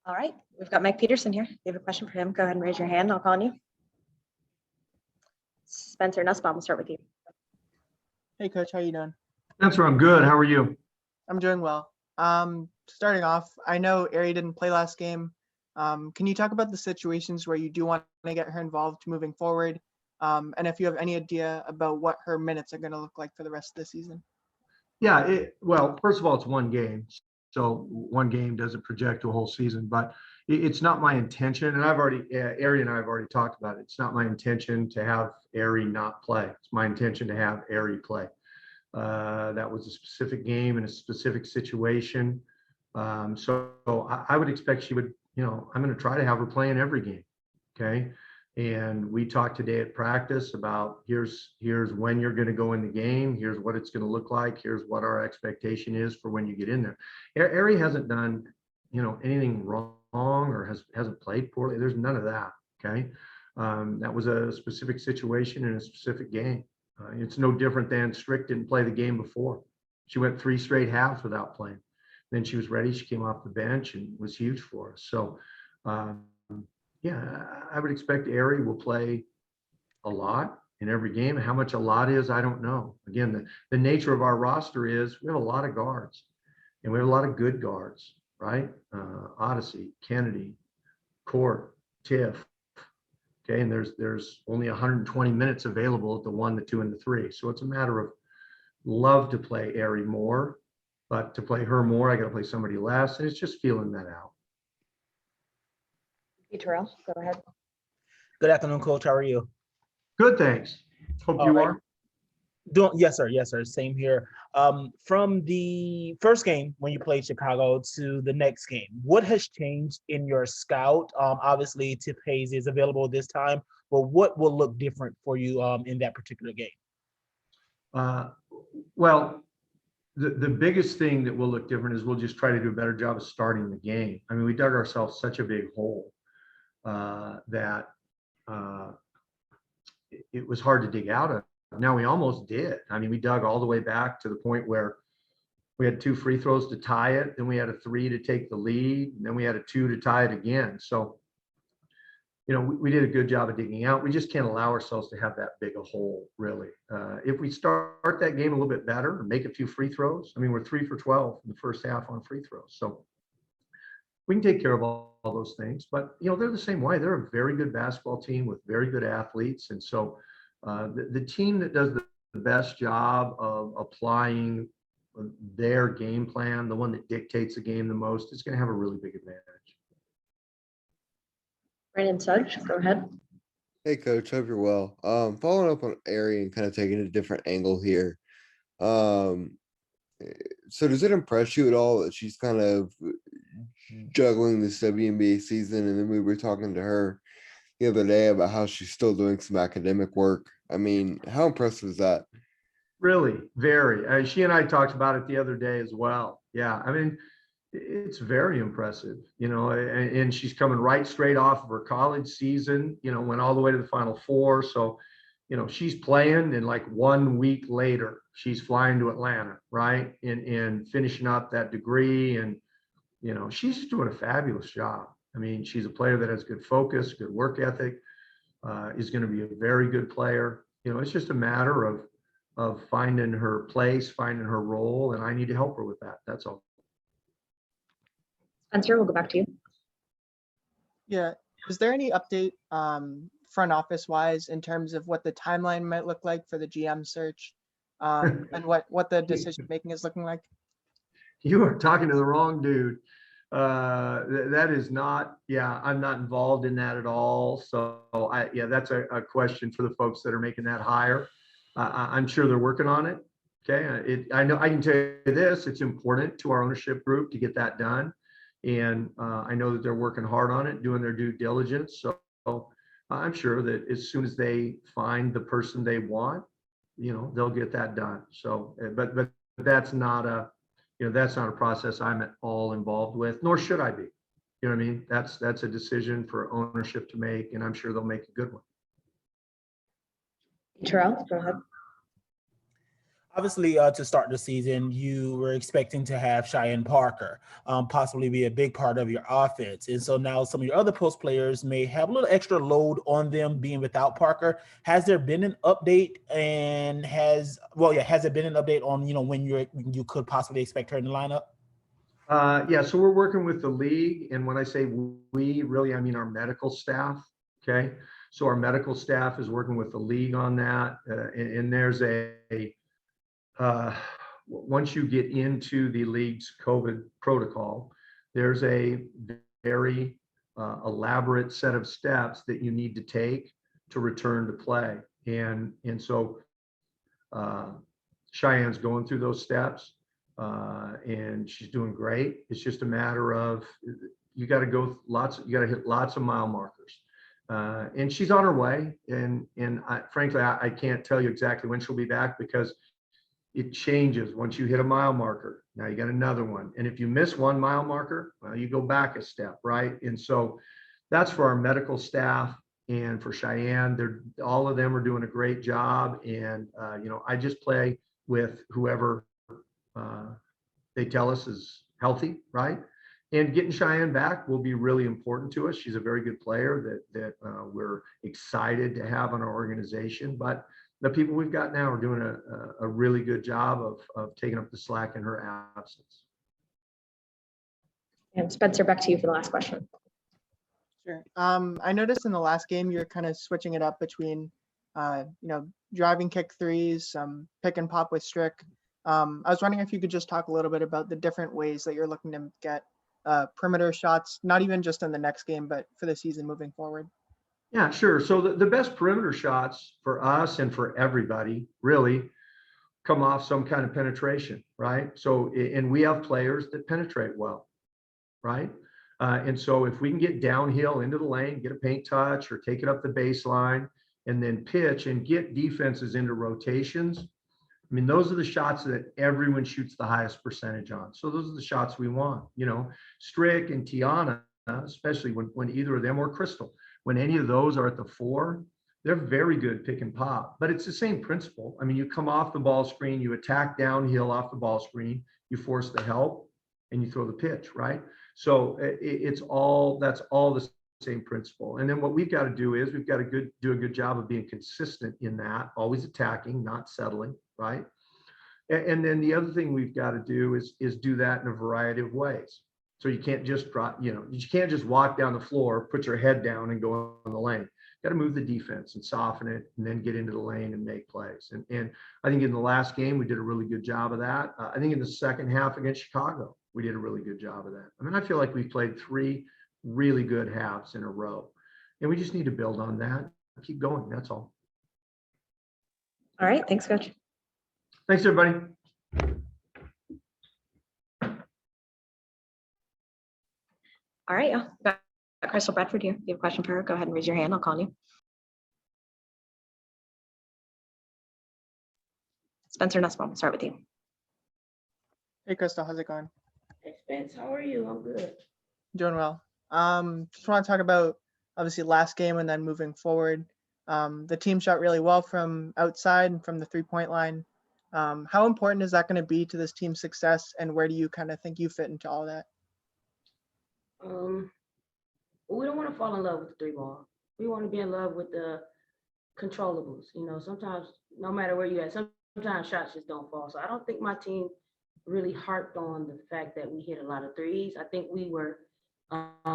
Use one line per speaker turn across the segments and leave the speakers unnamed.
All right, we've got Mike Peterson here. If you have a question for him, go ahead and raise your hand. I'll call on you. Spencer Nussbaum, we'll start with you.
Hey, Coach, how you doing?
Spencer, I'm good. How are you?
I'm doing well. Starting off, I know Ari didn't play last game. Can you talk about the situations where you do want to get her involved moving forward? And if you have any idea about what her minutes are going to look like for the rest of the season?
Yeah, well, first of all, it's one game. So one game doesn't project to a whole season, but it's not my intention. And Ari and I have already talked about it. It's not my intention to have Ari not play. It's my intention to have Ari play. That was a specific game in a specific situation. So I would expect she would, I'm going to try to have her play in every game. Okay. And we talked today at practice about here's when you're going to go in the game. Here's what it's going to look like. Here's what our expectation is for when you get in there. Ari hasn't done, anything wrong or hasn't played poorly. There's none of that. Okay. That was a specific situation in a specific game. It's no different than Strick didn't play the game before. She went 3 straight halves without playing. Then she was ready. She came off the bench and was huge for us. So, yeah, I would expect Ari will play a lot in every game. How much a lot is, I don't know. Again, the nature of our roster is we have a lot of guards, and we have a lot of good guards, right? Odyssey, Kennedy, Court, Tiff. Okay, and there's only 120 minutes available at the 1, the 2, and the 3. So it's a matter of love to play Ari more, but to play her more, I got to play somebody less, and it's just feeling that out.
Hey, Terrell, go ahead.
Good afternoon, Coach. How are you?
Good, thanks. Hope
All
you
right.
are.
Yes, sir. Yes, sir. Same here. From the first game when you played Chicago to the next game, what has changed in your scout? Obviously, Tiff Hayes is available this time, but what will look different for you in that particular game?
Well, the biggest thing that will look different is we'll just try to do a better job of starting the game. I mean, we dug ourselves such a big hole that it was hard to dig out of. Now we almost did. I mean, we dug all the way back to the point where we had 2 free throws to tie it. Then we had a 3 to take the lead. And then we had a 2 to tie it again. So, we did a good job of digging out. We just can't allow ourselves to have that big a hole, really. If we start that game a little bit better and make a few free throws, I mean, we're 3 for 12 in the first half on free throws. So we can take care of all those things. But, they're the same way. They're a very good basketball team with very good athletes. And so the team that does the best job of applying their game plan, the one that dictates the game the most, is going to have a really big advantage.
Brandon Suggs, go ahead.
Hey, Coach. Hope you're well. Following up on Ari and kind of taking a different angle here. So does it impress you at all that she's kind of juggling this WNBA season? And then we were talking to her the other day about how she's still doing some academic work. I mean, how impressive is that?
Really, very. She and I talked about it the other day as well. Yeah, I mean, it's very impressive, and she's coming right straight off of her college season, went all the way to the Final Four. So, she's playing, and like 1 week later, she's flying to Atlanta, right? And finishing up that degree. And, she's just doing a fabulous job. I mean, she's a player that has good focus, good work ethic, is going to be a very good player. It's just a matter of finding her place, finding her role, and I need to help her with that. That's all.
Spencer, we'll go back to you.
Yeah. Is there any update front office wise in terms of what the timeline might look like for the GM search and what the decision making is looking like?
You are talking to the wrong dude. That is not, I'm not involved in that at all. So that's a question for the folks that are making that hire. I'm sure they're working on it. Okay. I know I can tell you this, it's important to our ownership group to get that done. And I know that they're working hard on it, doing their due diligence. So I'm sure that as soon as they find the person they want, they'll get that done. So, but that's not a process I'm at all involved with, nor should I be. You know what I mean? That's a decision for ownership to make, and I'm sure they'll make a good one.
Terrell, go ahead.
Obviously, to start the season, you were expecting to have Cheyenne Parker possibly be a big part of your offense. And so now some of your other post players may have a little extra load on them being without Parker. Has there been an update and has it been an update on, when you could possibly expect her in the lineup?
Yeah, so we're working with the league. And when I say we, really, I mean our medical staff. Okay. So our medical staff is working with the league on that. And there's once you get into the league's COVID protocol, there's a very elaborate set of steps that you need to take to return to play. And so Cheyenne's going through those steps and she's doing great. It's just a matter of you got to hit lots of mile markers. And she's on her way. And frankly, I can't tell you exactly when she'll be back because it changes once you hit a mile marker. Now you got another one. And if you miss one mile marker, well, you go back a step, right? And so that's for our medical staff and for Cheyenne. All of them are doing a great job. And, I just play with whoever they tell us is healthy, right? And getting Cheyenne back will be really important to us. She's a very good player that we're excited to have on our organization. But the people we've got now are doing a really good job of taking up the slack in her absence.
And Spencer, back to you for the last question.
Sure. I noticed in the last game, you're kind of switching it up between, driving kick threes, pick and pop with Strick. I was wondering if you could just talk a little bit about the different ways that you're looking to get perimeter shots, not even just in the next game, but for the season moving forward.
Yeah, sure. So the best perimeter shots for us and for everybody really come off some kind of penetration, right? So, and we have players that penetrate well, right? And so if we can get downhill into the lane, get a paint touch or take it up the baseline and then pitch and get defenses into rotations, I mean, those are the shots that everyone shoots the highest percentage on. So those are the shots we want, Strick and Tiana, especially when either of them or Crystal, when any of those are at the 4, they're very good pick and pop, but it's the same principle. I mean, you come off the ball screen, you attack downhill off the ball screen, you force the help and you throw the pitch, right? So that's all the same principle. And then what we've got to do is we've got to do a good job of being consistent in that, always attacking, not settling, right? And then the other thing we've got to do is do that in a variety of ways. So you can't just you can't just walk down the floor, put your head down and go on the lane. You got to move the defense and soften it and then get into the lane and make plays. And I think in the last game, we did a really good job of that. I think in the second half against Chicago, we did a really good job of that. I mean, I feel like we played 3 really good halves in a row and we just need to build on that. Keep going. That's all.
All right. Thanks, Coach.
Thanks, everybody.
All right. Yeah. Got Crystal Bradford here. If you have a question for her, go ahead and raise your hand. I'll call on you. Spencer Nussbaum, we'll start with you.
Hey, Crystal, how's it going?
Hey Spence, how are you? I'm good.
Doing well. Just want to talk about obviously last game and then moving forward. The team shot really well from outside and from the 3-point line. How important is that going to be to this team's success, and where do you kind of think you fit into all that?
We don't want to fall in love with the 3 ball. We want to be in love with the controllables. Sometimes no matter where you at, sometimes shots just don't fall. So I don't think my team really harped on the fact that we hit a lot of threes. I think we were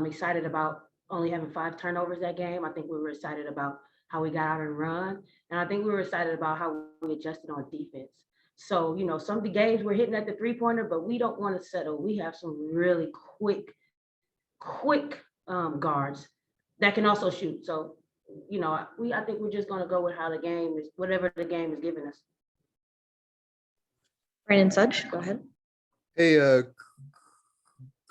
excited about only having 5 turnovers that game. I think we were excited about how we got out and run. And I think we were excited about how we adjusted on defense. So, some of the games we're hitting at the 3-pointer, but we don't want to settle. We have some really quick guards that can also shoot. So, I think we're just going to go with how the game is, whatever the game is giving us.
Brandon Sudge, go ahead.
Hey,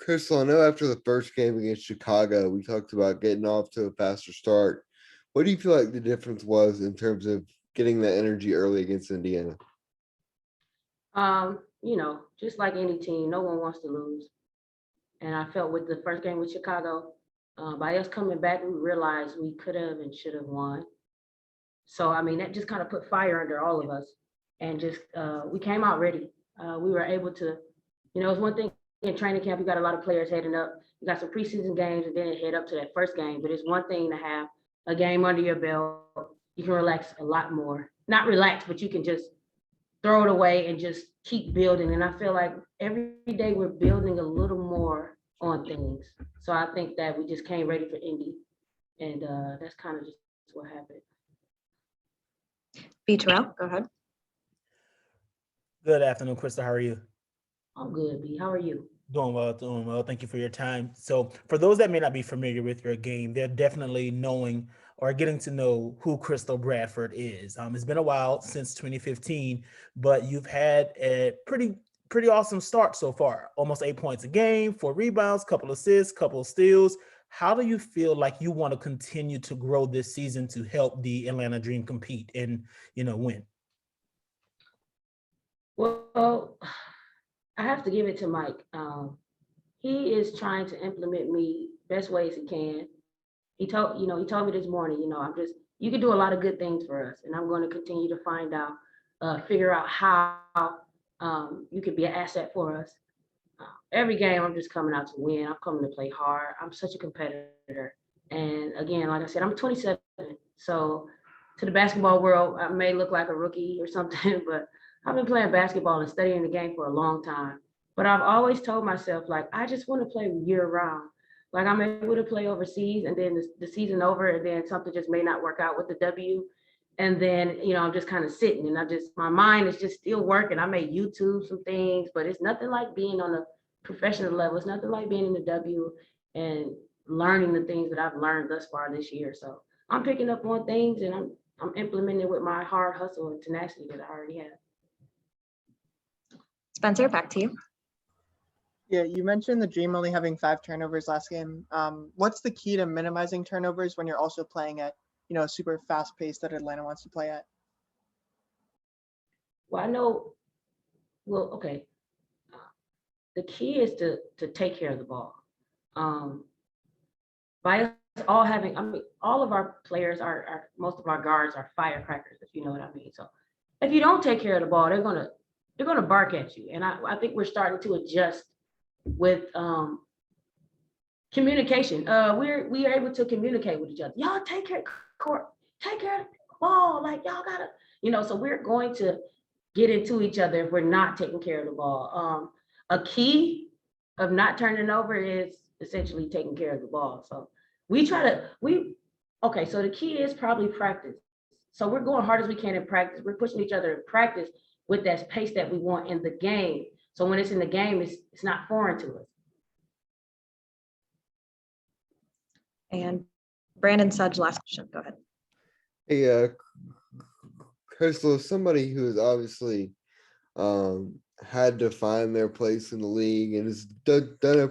Crystal, I know after the first game against Chicago, we talked about getting off to a faster start. What do you feel like the difference was in terms of getting the energy early against Indiana?
Just like any team, no one wants to lose. And I felt with the first game with Chicago, by us coming back, we realized we could have and should have won. So, that just kind of put fire under all of us. and just we came out ready. We were able to, you know, it's one thing in training camp, you got a lot of players heading up. You got some preseason games and then head up to that first game. But it's one thing to have a game under your belt. You can relax a lot more. Not relax, but you can just throw it away and just keep building. And I feel like every day we're building a little more on things. So I think that we just came ready for Indy. And that's kind of just what happened.
B. Terrell, go ahead.
Good afternoon, Krista. How are you?
I'm good, B. How are you?
Doing well, doing well. Thank you for your time. So for those that may not be familiar with your game, they're definitely knowing or getting to know who Crystal Bradford is. It's been a while since 2015, but you've had a pretty awesome start so far. Almost 8 points a game, 4 rebounds, couple assists, couple of steals. How do you feel like you want to continue to grow this season to help the Atlanta Dream compete and, win?
Well, I have to give it to Mike. He is trying to implement me best ways he can. He told me this morning, you can do a lot of good things for us, and I'm going to continue to find out, figure out how you could be an asset for us. Every game, I'm just coming out to win. I'm coming to play hard. I'm such a competitor. And again, like I said, I'm 27. So to the basketball world, I may look like a rookie or something, but I've been playing basketball and studying the game for a long time. But I've always told myself, like, I just want to play year round. Like, I'm able to play overseas and then the season over and then something just may not work out with the W. And then, I'm just kind of sitting and my mind is just still working. I may YouTube some things, but it's nothing like being on a professional level. It's nothing like being in the W and learning the things that I've learned thus far this year. So I'm picking up on things and I'm implementing it with my hard hustle and tenacity that I already have.
Spencer, back to you.
Yeah, you mentioned the Dream only having 5 turnovers last game. What's the key to minimizing turnovers when you're also playing at, a super fast pace that Atlanta wants to play at?
Well, okay. The key is to take care of the ball. By us all having, all of our players most of our guards are firecrackers, if you know what I mean. So if you don't take care of the ball, they're gonna bark at you. And I think we're starting to adjust with communication. We are able to communicate with each other. Y'all take care of court, take care of the ball. Like y'all gotta, so we're going to get into each other if we're not taking care of the ball. A key of not turning over is essentially taking care of the ball. So so the key is probably practice. So we're going hard as we can in practice. We're pushing each other in practice with that pace that we want in the game. So when it's in the game, it's not foreign to us.
And Brandon Sudge, last question. Go ahead.
Hey, Crystal, somebody who has obviously had to find their place in the league and has done a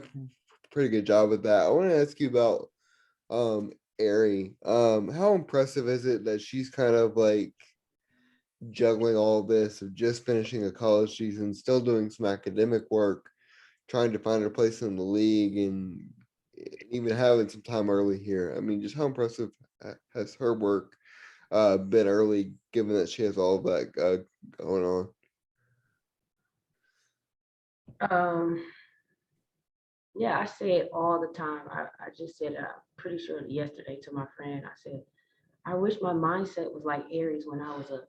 pretty good job with that. I want to ask you about Ari. How impressive is it that she's kind of like juggling all this of just finishing a college season, still doing some academic work, trying to find her place in the league, and even having some time early here? I mean, just how impressive has her work been early, given that she has all of that going on?
Yeah, I say it all the time. I just said, I'm pretty sure yesterday to my friend, I said, I wish my mindset was like Aries when I was a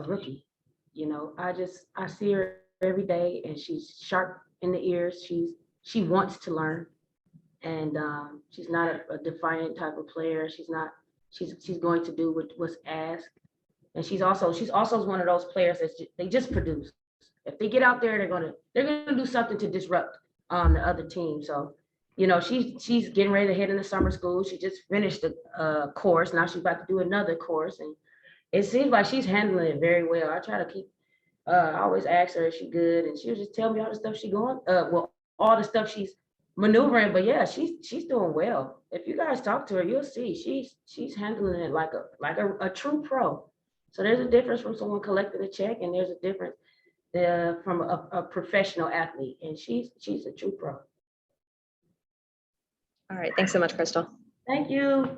rookie. I see her every day and she's sharp in the ears. She wants to learn, and she's not a defiant type of player. She's going to do what's asked. And she's also one of those players that they just produce. If they get out there, they're gonna do something to disrupt the other team. So, she's getting ready to head into summer school. She just finished a course. Now she's about to do another course, and it seems like she's handling it very well. I try to keep. I always ask her, is she good, and she'll just tell me all the stuff all the stuff she's maneuvering. But yeah, she's doing well. If you guys talk to her, you'll see she's handling it like a true pro. So there's a difference from someone collecting a check, and there's a difference from a professional athlete, and she's a true pro.
All right. Thanks so much, Crystal.
Thank you.